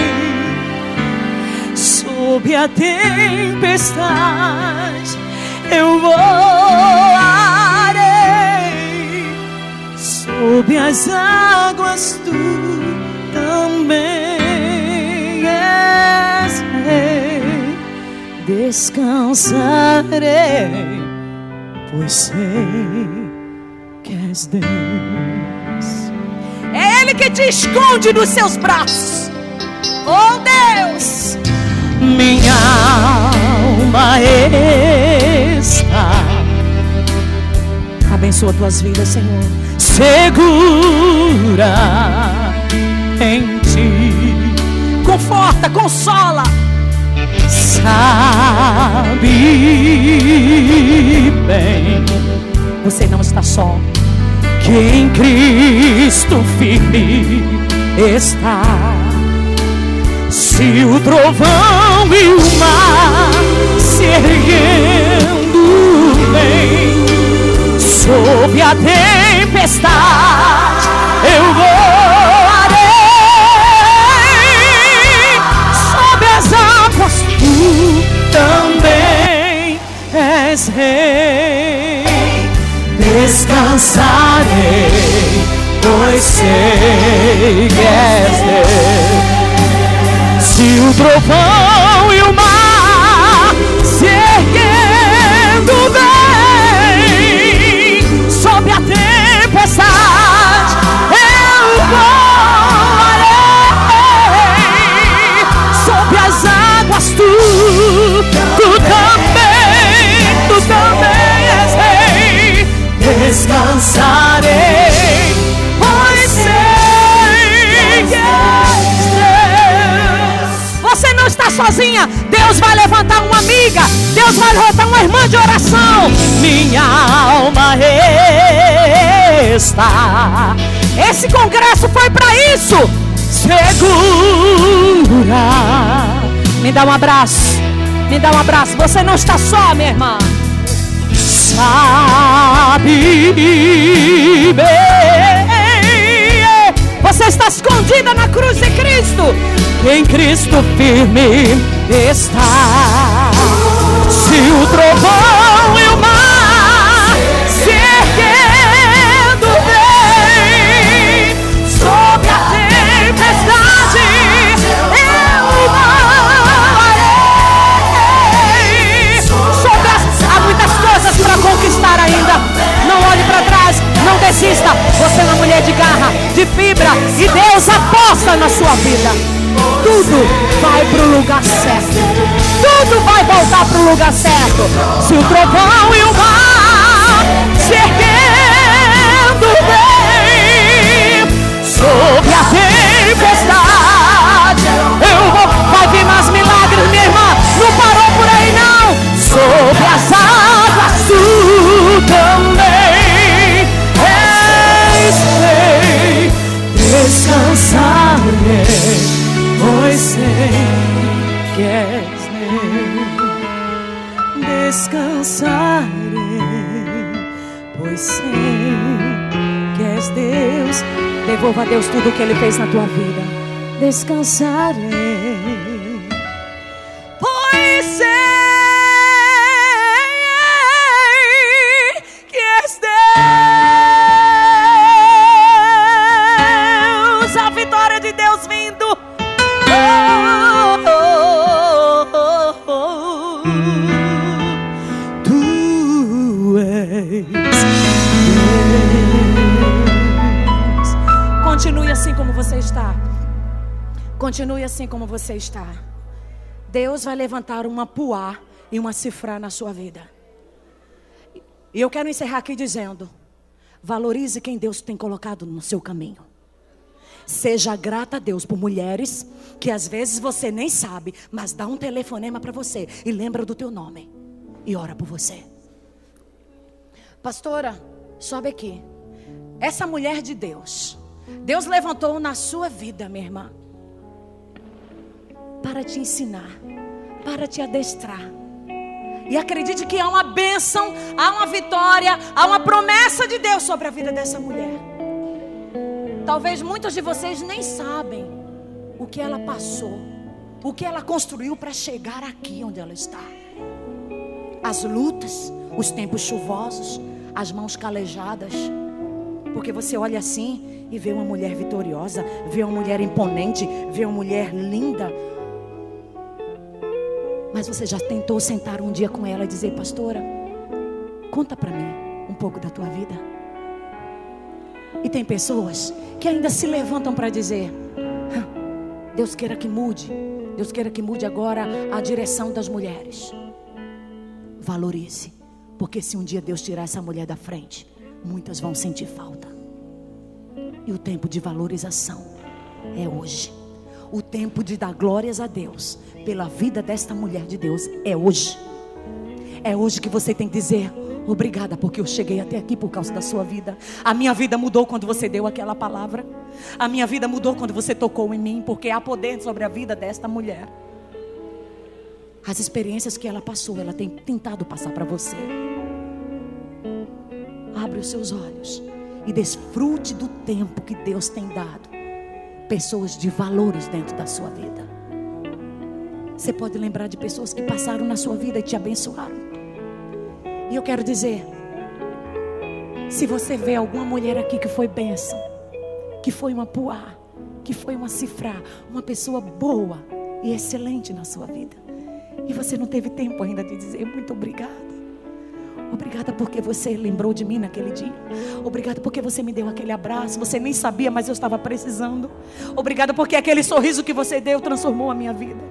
sob a tempestade eu voarei, sob as águas tu também és rei. Descansarei, pois sei que és Deus. É Ele que te esconde nos seus braços. Oh Deus, minha alma está. Abençoa tuas vidas, Senhor. Segura em ti. Conforta, consola. Sabe bem, você não está só, que em Cristo firme está. Se o trovão e o mar se erguendo vem, sob a tempestade eu voarei, sob as águas tu também és rei. Descansarei, pois sei que és Deus. Se o trovão e o mar se erguendo vem, sob a tempestade eu voarei, sob as águas tu também és rei. Descansarei, pois sei que és Deus. Você não está sozinha. Deus vai levantar uma amiga, Deus vai levantar uma irmã de oração. Minha alma está. Esse congresso foi para isso. Segura. Me dá um abraço. Me dá um abraço. Você não está só, minha irmã. Sabe bem, você está escondida na cruz de Cristo. Em Cristo firme está. Se o trovão e o mar se erguendo vem, sob a tempestade eu voarei. Há muitas coisas para conquistar ainda. Não olhe para trás, não desista. Você é uma mulher de garra, de fibra, e Deus aposta na sua vida. Tudo vai para o lugar certo. Tudo vai voltar para o lugar certo. Se o trovão e o mar se erguendo vem, sob a tempestade eu vou. Vai vir mais milagres, minha irmã. Não parou por aí não. Sob as águas tu também és rei. Descansarei, pois sei que és Deus. Descansarei, pois sei que és Deus. Devolva a Deus tudo o que Ele fez na tua vida. Descansarei, pois sei que és Deus. A vitória de Deus vindo. Tu és Deus. Continue assim como você está. Continue assim como você está. Deus vai levantar uma Puá e uma Cifrá na sua vida. E eu quero encerrar aqui dizendo: valorize quem Deus tem colocado no seu caminho. Seja grata a Deus por mulheres que às vezes você nem sabe, mas dá um telefonema para você e lembra do teu nome e ora por você. Pastora, sobe aqui. Essa mulher de Deus, Deus levantou na sua vida, minha irmã, para te ensinar, para te adestrar. E acredite que há uma bênção, há uma vitória, há uma promessa de Deus sobre a vida dessa mulher. Talvez muitos de vocês nem sabem o que ela passou, o que ela construiu para chegar aqui onde ela está. As lutas, os tempos chuvosos, as mãos calejadas. Porque você olha assim e vê uma mulher vitoriosa, vê uma mulher imponente, vê uma mulher linda. Mas você já tentou sentar um dia com ela e dizer: pastora, conta para mim um pouco da tua vida? E tem pessoas que ainda se levantam para dizer: Deus queira que mude, Deus queira que mude agora a direção das mulheres. Valorize, porque se um dia Deus tirar essa mulher da frente, muitas vão sentir falta. E o tempo de valorização é hoje. O tempo de dar glórias a Deus pela vida desta mulher de Deus é hoje. É hoje que você tem que dizer: obrigada, porque eu cheguei até aqui por causa da sua vida. A minha vida mudou quando você deu aquela palavra. A minha vida mudou quando você tocou em mim, porque há poder sobre a vida desta mulher. As experiências que ela passou, ela tem tentado passar para você. Abre os seus olhos e desfrute do tempo que Deus tem dado. Pessoas de valores dentro da sua vida. Você pode lembrar de pessoas que passaram na sua vida e te abençoaram. E eu quero dizer, se você vê alguma mulher aqui que foi bênção, que foi uma puá, que foi uma cifrá, uma pessoa boa e excelente na sua vida, e você não teve tempo ainda de dizer muito obrigada. Obrigada porque você lembrou de mim naquele dia. Obrigada porque você me deu aquele abraço. Você nem sabia, mas eu estava precisando. Obrigada porque aquele sorriso que você deu transformou a minha vida.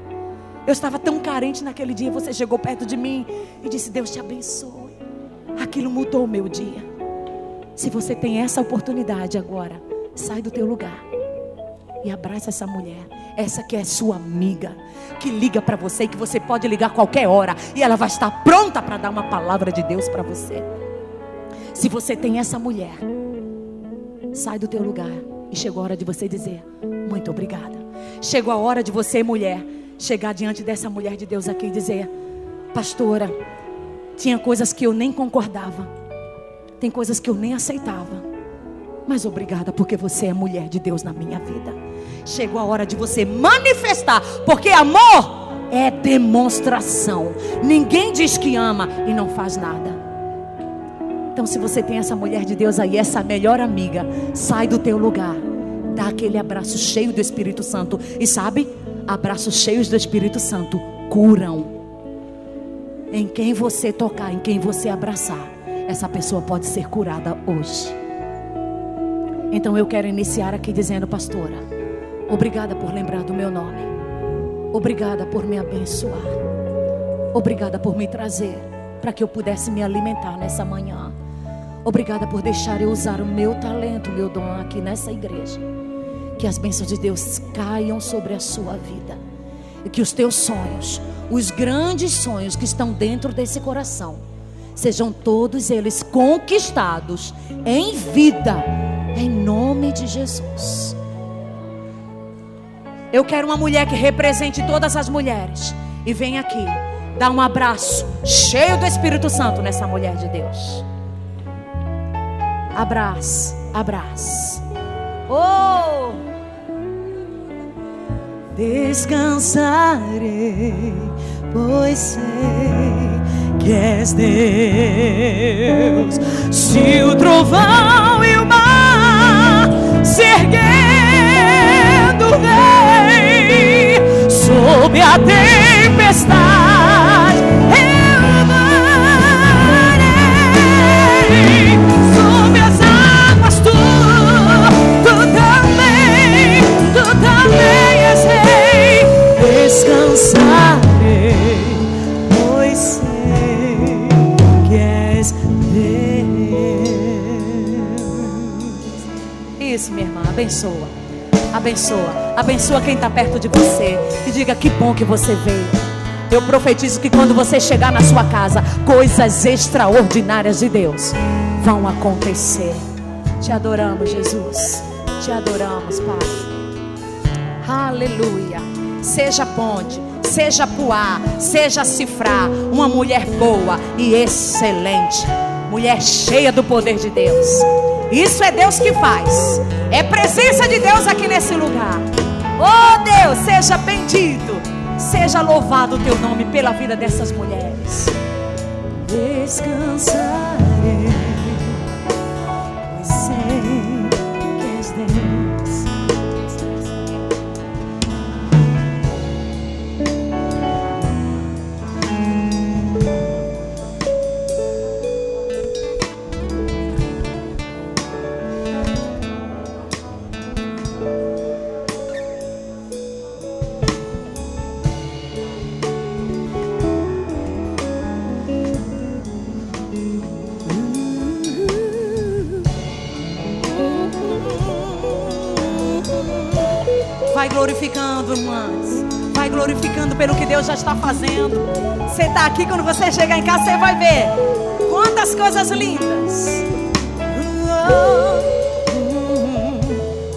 Eu estava tão carente naquele dia. Você chegou perto de mim e disse: Deus te abençoe. Aquilo mudou o meu dia. Se você tem essa oportunidade agora, sai do teu lugar e abraça essa mulher. Essa que é sua amiga, que liga para você e que você pode ligar a qualquer hora, e ela vai estar pronta para dar uma palavra de Deus para você. Se você tem essa mulher, sai do teu lugar. E chegou a hora de você dizer: muito obrigada. Chegou a hora de você, mulher, chegar diante dessa mulher de Deus aqui e dizer: pastora, tinha coisas que eu nem concordava, tem coisas que eu nem aceitava, mas obrigada porque você é mulher de Deus na minha vida. Chegou a hora de você manifestar, porque amor é demonstração. Ninguém diz que ama e não faz nada. Então, se você tem essa mulher de Deus aí, essa melhor amiga, sai do teu lugar, dá aquele abraço cheio do Espírito Santo. E sabe, abraços cheios do Espírito Santo curam. Em quem você tocar, em quem você abraçar, essa pessoa pode ser curada hoje. Então eu quero iniciar aqui dizendo: pastora, obrigada por lembrar do meu nome. Obrigada por me abençoar. Obrigada por me trazer para que eu pudesse me alimentar nessa manhã. Obrigada por deixar eu usar o meu talento, o meu dom aqui nessa igreja. Que as bênçãos de Deus caiam sobre a sua vida. E que os teus sonhos, os grandes sonhos que estão dentro desse coração, sejam todos eles conquistados em vida, em nome de Jesus. Eu quero uma mulher que represente todas as mulheres e vem aqui dar um abraço cheio do Espírito Santo nessa mulher de Deus. Abraço, abraço. Oh! Descansarei, pois sei que és Deus. Se o trovão e o mar se erguendo vem sob a tempestade, eu varei sob as águas. Tu também és rei. Descansarei, pois sei que és Deus. Isso, minha irmã, abençoa. Abençoa. Abençoa quem está perto de você. E diga: que bom que você veio. Eu profetizo que quando você chegar na sua casa, coisas extraordinárias de Deus vão acontecer. Te adoramos, Jesus. Te adoramos, Pai. Aleluia. Seja ponte, seja Puá, seja Cifrá, uma mulher boa e excelente, mulher cheia do poder de Deus. Isso é Deus que faz. É presença de Deus aqui nesse lugar. Oh Deus, seja bendito, seja louvado o teu nome pela vida dessas mulheres. Descansarei, pois sei que és Deus. Vai glorificando, irmãs. Vai glorificando pelo que Deus já está fazendo. Você está aqui, quando você chegar em casa, você vai ver quantas coisas lindas.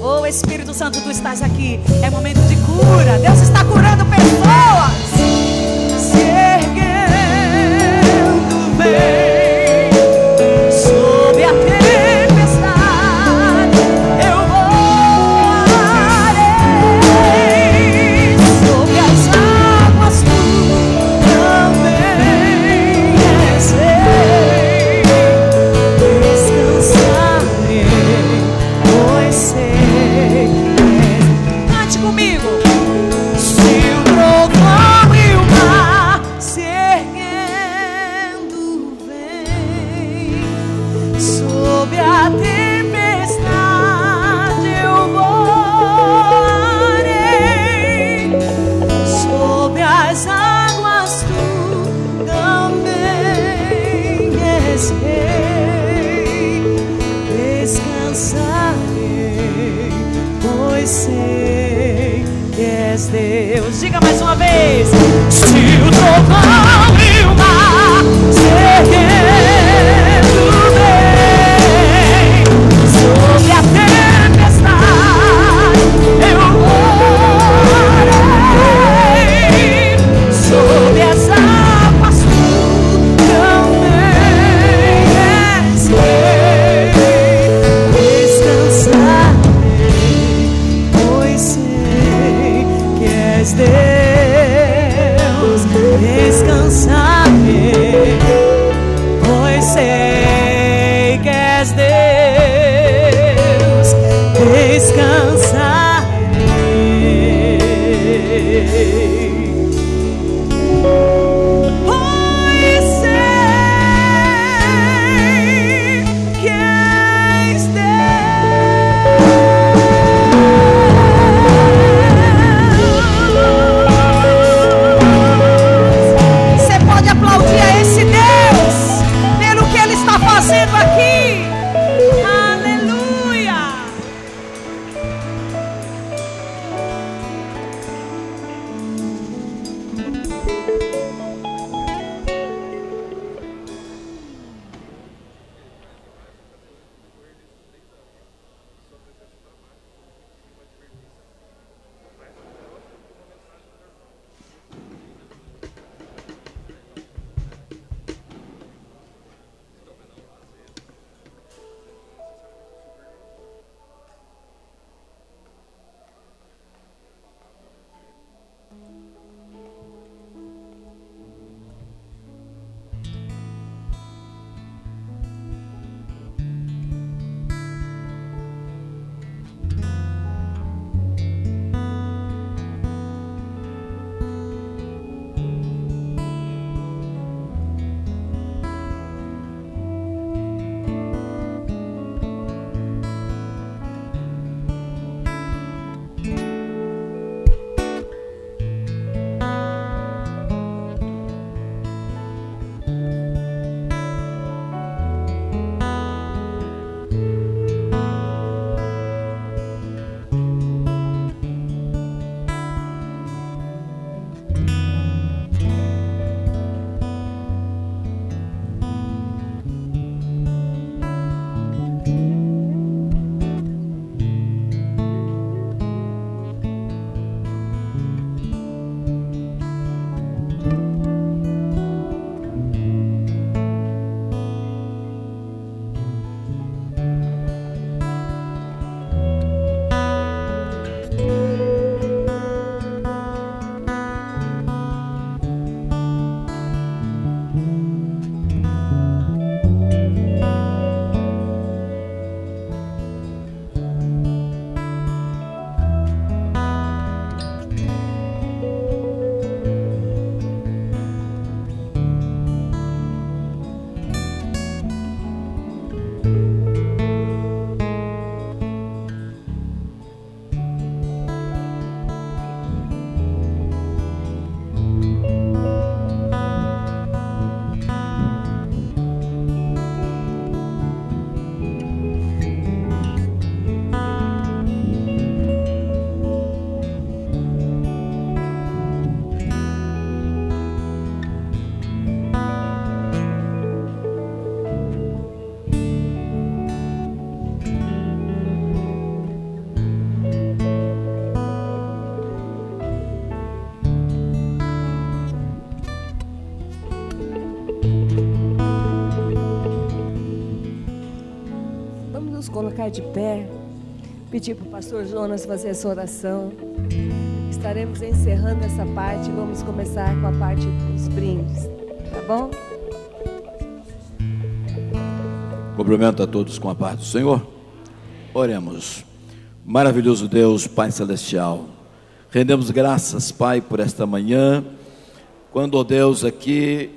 Oh, Espírito Santo, tu estás aqui. É momento de cura. Deus está curando pessoas. Se erguendo bem sob a tempestade, eu voarei sobre as águas. Tu também és rei. Descansarei, pois sei. Cante comigo. Se o trovão e o mar se erguendo vem sob a tempestade, eu voarei sob as águas. Tu também és rei. Descansarei, pois sei que és Deus. Diga mais uma vez. Se o trovão e o mar se erguendo bem sob a tempestade, eu voarei sob as águas. Tu também és rei. Descansarei, pois sei que és Deus. Descansarei, pois sei que és Deus. Descansarei, pois sei que és Deus. Você pode aplaudir a esse Deus pelo que Ele está fazendo aqui. Aleluia. colocar de pé, pedir para o pastor Jonas fazer essa oração. Estaremos encerrando essa parte e vamos começar com a parte dos brindes, tá bom? Cumprimento a todos com a paz do Senhor. Oremos. Maravilhoso Deus, Pai Celestial, rendemos graças, Pai, por esta manhã, quando, ó Deus, aqui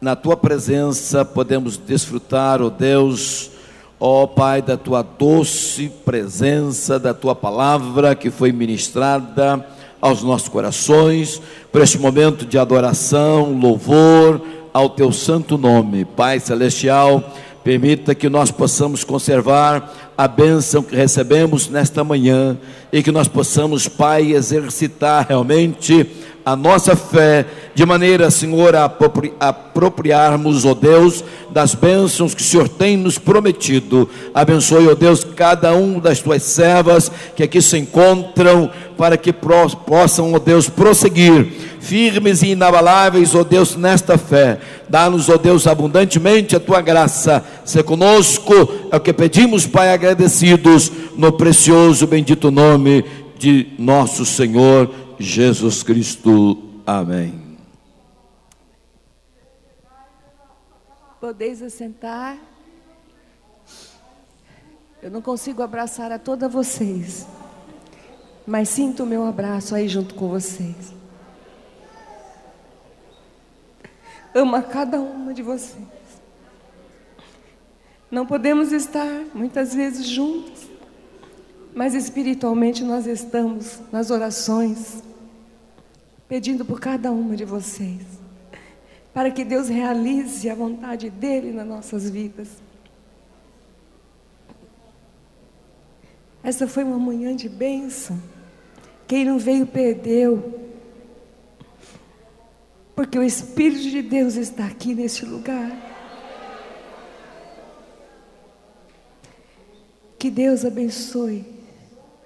na Tua presença podemos desfrutar, ó Deus, ó Pai, da Tua doce presença, da Tua palavra que foi ministrada aos nossos corações, por este momento de adoração, louvor ao Teu santo nome. Pai Celestial, permita que nós possamos conservar a bênção que recebemos nesta manhã e que nós possamos, Pai, exercitar realmente a nossa fé, de maneira, Senhor, a apropriarmos, ó Deus, das bênçãos que o Senhor tem nos prometido. Abençoe, ó Deus, cada um das Tuas servas que aqui se encontram, para que possam, ó Deus, prosseguir firmes e inabaláveis, ó Deus, nesta fé. Dá-nos, ó Deus, abundantemente a Tua graça. Sê conosco, é o que pedimos, Pai, agradecidos, no precioso, bendito nome de nosso Senhor Jesus Cristo. Amém. Podeis assentar. Eu não consigo abraçar a todas vocês, mas sinto o meu abraço aí junto com vocês. Amo a cada uma de vocês. Não podemos estar muitas vezes juntos, mas espiritualmente nós estamos nas orações, pedindo por cada uma de vocês, para que Deus realize a vontade dEle nas nossas vidas. Essa foi uma manhã de bênção. Quem não veio perdeu, porque o Espírito de Deus está aqui neste lugar. Que Deus abençoe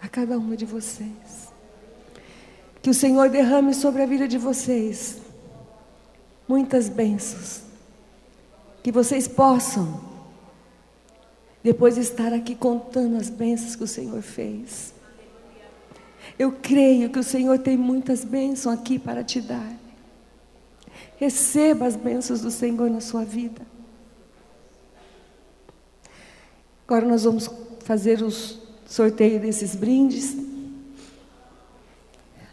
a cada uma de vocês. Que o Senhor derrame sobre a vida de vocês muitas bênçãos. Que vocês possam depois estar aqui contando as bênçãos que o Senhor fez. Eu creio que o Senhor tem muitas bênçãos aqui para te dar. Receba as bênçãos do Senhor na sua vida. Agora nós vamos fazer o sorteio desses brindes.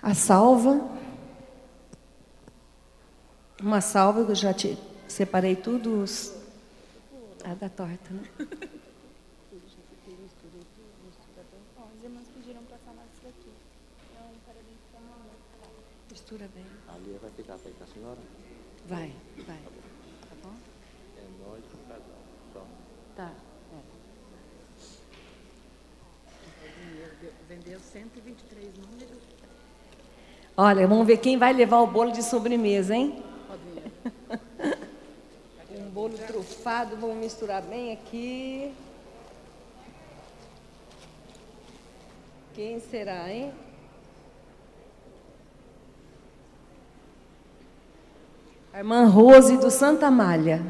A salva. Uma salva, eu já te separei tudo. A da torta, né? Os irmãos pediram para falar disso daqui. Então, parabéns para a mamãe. Mistura bem. Ali vai ficar para a senhora? Vai. Tá bom? É nós com o casal. Só. Tá. Vendeu 123 números. Olha, vamos ver quem vai levar o bolo de sobremesa, hein? Um bolo trufado, vamos misturar bem aqui. Quem será, hein? A irmã Rose do Santa Amália.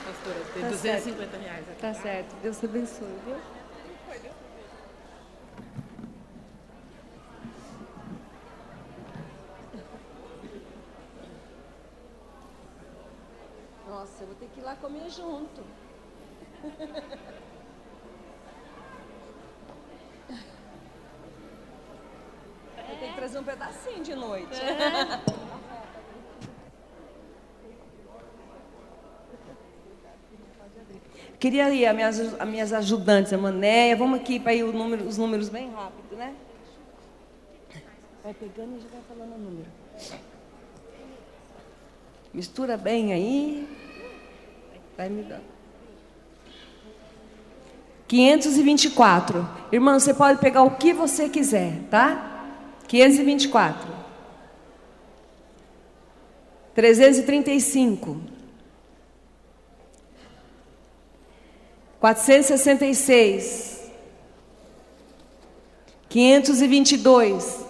Pastora, tem Tá 250 reais aqui. Tá certo, Deus te abençoe, viu? Nossa, eu vou ter que ir lá comer junto. Vou ter que trazer um pedacinho de noite. Queria ir, as minhas ajudantes, a Manéia, vamos aqui para ir os números bem rápido, né? Vai pegando e já vai falando o número. Mistura bem aí. Vai me dando. 524. Irmão, você pode pegar o que você quiser, tá? 524. 335. 466. 522.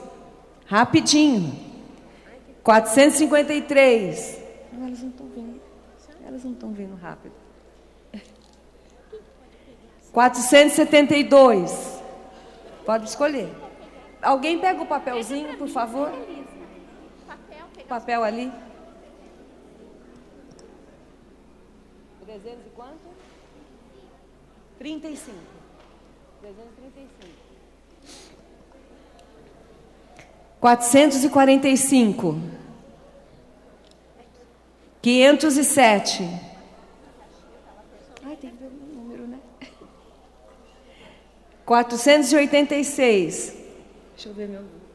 Rapidinho. 453. Elas não estão vendo. Elas não estão vindo rápido. 472. Pode escolher. Alguém pega o papelzinho, por favor? Papel ali. 300 e quanto? 35. 335. 445. 507. Ai, tem que ver o número, né? 486. Deixa eu ver meu número.